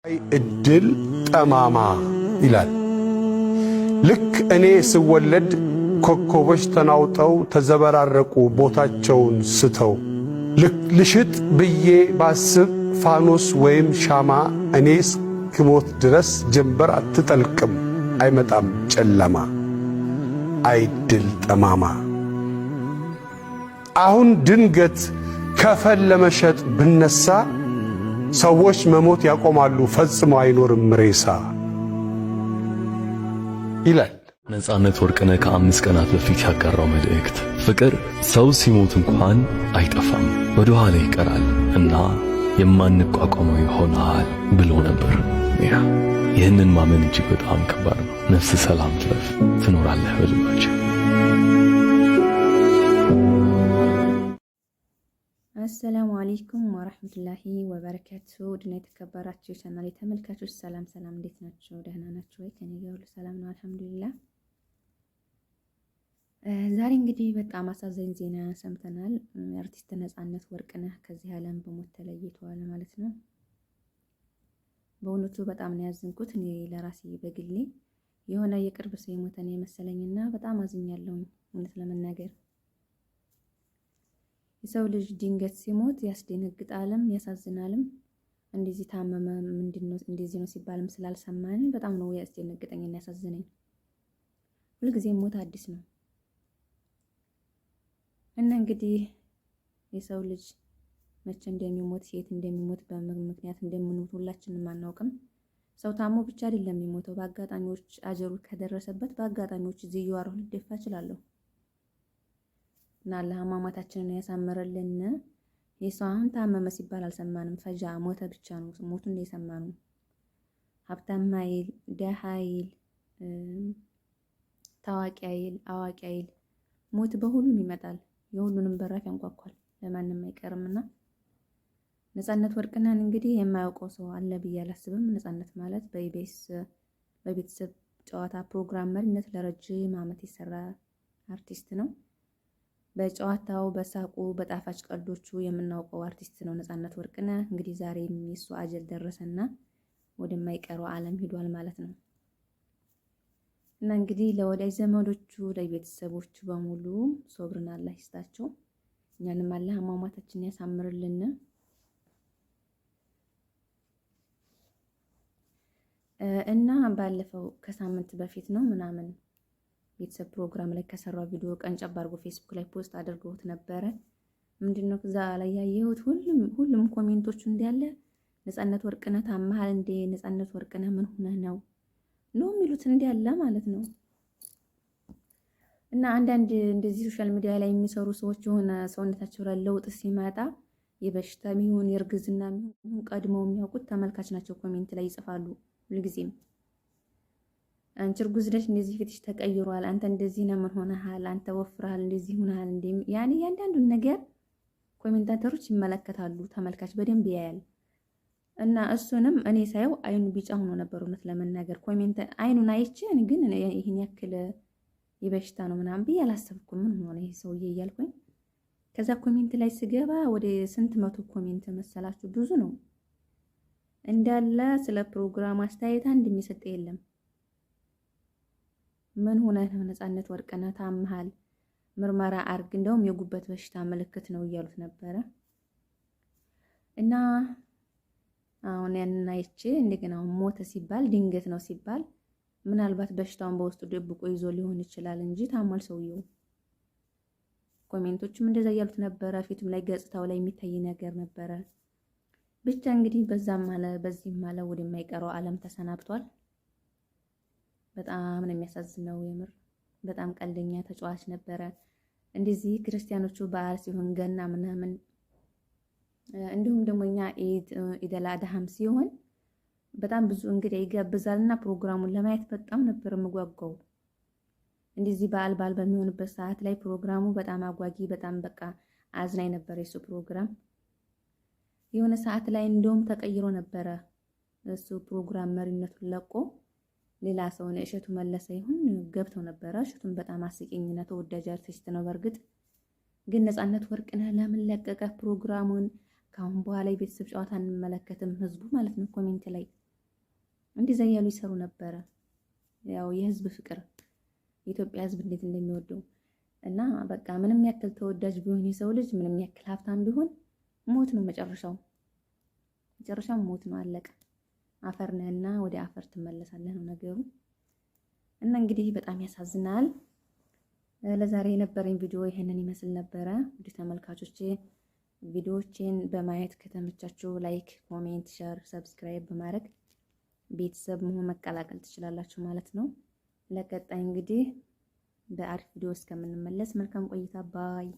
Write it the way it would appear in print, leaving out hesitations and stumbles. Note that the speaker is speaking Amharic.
እድል ጠማማ ይላል። ልክ እኔ ስወለድ ኮከቦች ተናውጠው ተዘበራረቁ ቦታቸውን ስተው ልሽጥ ብዬ ባስብ ፋኖስ ወይም ሻማ እኔ እስክሞት ድረስ ጀንበር አትጠልቅም አይመጣም ጨለማ አይድል ጠማማ። አሁን ድንገት ከፈን ለመሸጥ ብነሳ ሰዎች መሞት ያቆማሉ ፈጽሞ አይኖርም ሬሳ ይላል። ነፃነት ወርቅነህ ከ5 ቀናት በፊት ያቀረበው መልእክት ፍቅር ሰው ሲሞት እንኳን አይጠፋም ወደ ኋላ ይቀራል እና የማንቋቋመው ይሆናል ብሎ ነበር። ይህንን ማመን እጅግ በጣም ከባድ ነው። ነፍስ ሰላም ትረፍ ትኖራለህ በልባችን። አሰላሙ አለይኩም ወራህመቱላሂ ወበረካቱ። ድና የተከበራችሁ ቻናሌ ተመልካቾች ሰላም፣ እንዴት ናችሁ? ደህና ናችሁ ወይ? ከኔ ጋር ሁሉ ሰላም ነው አልሐምዱሊላህ። ዛሬ እንግዲህ በጣም አሳዛኝ ዜና ሰምተናል። አርቲስት ነፃነት ወርቅነህ ከዚህ ዓለም በሞት ተለይቷል ማለት ነው። በእውነቱ በጣም ነው ያዘንኩት። እኔ ለራሴ በግሌ የሆነ የቅርብ ሰው የሞተ ነው የመሰለኝና በጣም አዝኛለሁ እውነት ለመናገር። የሰው ልጅ ድንገት ሲሞት ያስደነግጣልም ያሳዝናልም። እንደዚህ ታመመ ምንድነው እንደዚህ ነው ሲባልም ስላልሰማን በጣም ነው ያስደነግጠኝና ያሳዝነኝ። ሁልጊዜም ሞት አዲስ ነው እና እንግዲህ የሰው ልጅ መቼ እንደሚሞት የት እንደሚሞት በምን ምክንያት እንደምንሞት ሁላችንም አናውቅም። ሰው ታሞ ብቻ አይደለም የሚሞተው፣ በአጋጣሚዎች አጀሩ ከደረሰበት በአጋጣሚዎች እዚህ እየዋረሁ ልደፋ እችላለሁ። እና አላህ አሟሟታችንን ያሳምርልን። የሰው አሁን ታመመ ሲባል አልሰማንም፣ ፈጃ ሞተ ብቻ ነው ሞቱን የሰማነው። ሀብታም አይል ደሃ አይል ታዋቂ አይል አዋቂ አይል ሞት በሁሉም ይመጣል፣ የሁሉንም በራፍ ያንኳኳል፣ ለማንም አይቀርምና ነፃነት ወርቅነህን እንግዲህ የማያውቀው ሰው አለ ብዬ አላስብም። ነፃነት ማለት በቤተሰብ ጨዋታ ፕሮግራም መሪነት ለረጅም ዓመት የሰራ አርቲስት ነው። በጨዋታው በሳቁ በጣፋጭ ቀልዶቹ የምናውቀው አርቲስት ነው ነፃነት ወርቅነህ። እንግዲህ ዛሬም የሱ አጀል ደረሰና ወደማይቀረው ዓለም ሄዷል ማለት ነው። እና እንግዲህ ለወዳጅ ዘመዶቹ ለቤተሰቦቹ በሙሉ ሶብርን አላህ ይስጣቸው፣ እኛንም አላህ አሟሟታችንን ያሳምርልን። እና ባለፈው ከሳምንት በፊት ነው ምናምን ቤተሰብ ፕሮግራም ላይ ከሰራው ቪዲዮ ቀንጨብ አድርጎ ፌስቡክ ላይ ፖስት አድርገውት ነበረ። ምንድነው እዛ ላይ ያየሁት ሁሉም ኮሜንቶቹ እንዳለ ነፃነት ወርቅነህ ታመሃል እንዴ? ነፃነት ወርቅነህ ምን ሆነህ ነው የሚሉት እንዳለ ማለት ነው። እና አንዳንድ እንደዚህ ሶሻል ሚዲያ ላይ የሚሰሩ ሰዎች የሆነ ሰውነታቸው ላይ ለውጥ ሲመጣ የበሽታ የሚሆን የእርግዝና የሚሆን ቀድመው የሚያውቁት ተመልካች ናቸው ኮሜንት ላይ ይጽፋሉ ሁልጊዜም። አንቺ እርጉዝ ነሽ፣ እንደዚህ ፊትሽ ተቀይሯል፣ አንተ እንደዚህ ነው፣ ምን ሆነሃል፣ አንተ ወፍረሃል፣ እንደዚህ ሆነሃል እንዴ? ያኔ ያንዳንዱን ነገር ኮሜንታተሮች ይመለከታሉ፣ ተመልካች በደንብ ያያል። እና እሱንም እኔ ሳየው አይኑ ቢጫ ሆኖ ነበር እውነት ለመናገር ኮሜንት አይኑን አይቼ ግን ይሄን ያክል የበሽታ ነው ምናምን ብዬ አላሰብኩም። ምን ሆነ ይሄ ሰውዬ እያልኩኝ ከዛ ኮሜንት ላይ ስገባ ወደ ስንት መቶ ኮሜንት መሰላችሁ? ብዙ ነው እንዳለ። ስለ ፕሮግራም አስተያየት አንድ የሚሰጥ የለም። ምን ሆነ ነው ነፃነት ወርቅነህ ታመሃል፣ ምርመራ አርግ፣ እንደውም የጉበት በሽታ ምልክት ነው እያሉት ነበረ። እና አሁን ያንን አይቼ እንደገና ሞተ ሲባል ድንገት ነው ሲባል ምናልባት በሽታውን በውስጡ ደብቆ ይዞ ሊሆን ይችላል እንጂ ታሟል ሰውየው። ኮሜንቶችም እንደዛ እያሉት ነበረ። ፊቱም ላይ ገጽታው ላይ የሚታይ ነገር ነበረ። ብቻ እንግዲህ በዛም አለ በዚህም አለ ወደማይቀረው ዓለም ተሰናብቷል። በጣም ነው የሚያሳዝነው። የምር በጣም ቀልደኛ ተጫዋች ነበረ። እንደዚህ ክርስቲያኖቹ በዓል ሲሆን ገና ምናምን እንዲሁም ደግሞ እኛ ኢደል አድሃም ሲሆን በጣም ብዙ እንግዲህ ይጋብዛልና ፕሮግራሙን ለማየት በጣም ነበር የምጓጓው። እንደዚህ በዓል በሚሆንበት ሰዓት ላይ ፕሮግራሙ በጣም አጓጊ፣ በጣም በቃ አዝናኝ ነበር የሱ ፕሮግራም። የሆነ ሰዓት ላይ እንደውም ተቀይሮ ነበረ እሱ ፕሮግራም መሪነቱን ለቆ ሌላ ሰው ነው እሸቱ መለሰ ይሁን ገብተው ነበረ። እሸቱን በጣም አስቂኝና ተወዳጅ አርቲስት ነው። በእርግጥ ግን ነፃነት ወርቅነህ ለምን ለቀቀ ፕሮግራሙን? ካሁን በኋላ የቤተሰብ ጨዋታ እንመለከትም ህዝቡ ማለት ነው ኮሜንት ላይ እንደዛ እያሉ ይሰሩ ነበረ። ያው የህዝብ ፍቅር የኢትዮጵያ ህዝብ እንዴት እንደሚወደው እና በቃ ምንም ያክል ተወዳጅ ቢሆን የሰው ልጅ ምንም ያክል ሀብታም ቢሆን ሞት ነው መጨረሻው ሞት ነው። አለቀ። አፈር ነህና ወደ አፈር ትመለሳለህ ነው ነገሩ። እና እንግዲህ በጣም ያሳዝናል። ለዛሬ የነበረኝ ቪዲዮ ይሄንን ይመስል ነበረ። ውድ ተመልካቾቼ ቪዲዮዎቼን በማየት ከተመቻችሁ ላይክ፣ ኮሜንት፣ ሼር፣ ሰብስክራይብ በማድረግ ቤተሰብ መሆን መቀላቀል ትችላላችሁ ማለት ነው። ለቀጣይ እንግዲህ በአሪፍ ቪዲዮ እስከምንመለስ መልካም ቆይታ ባይ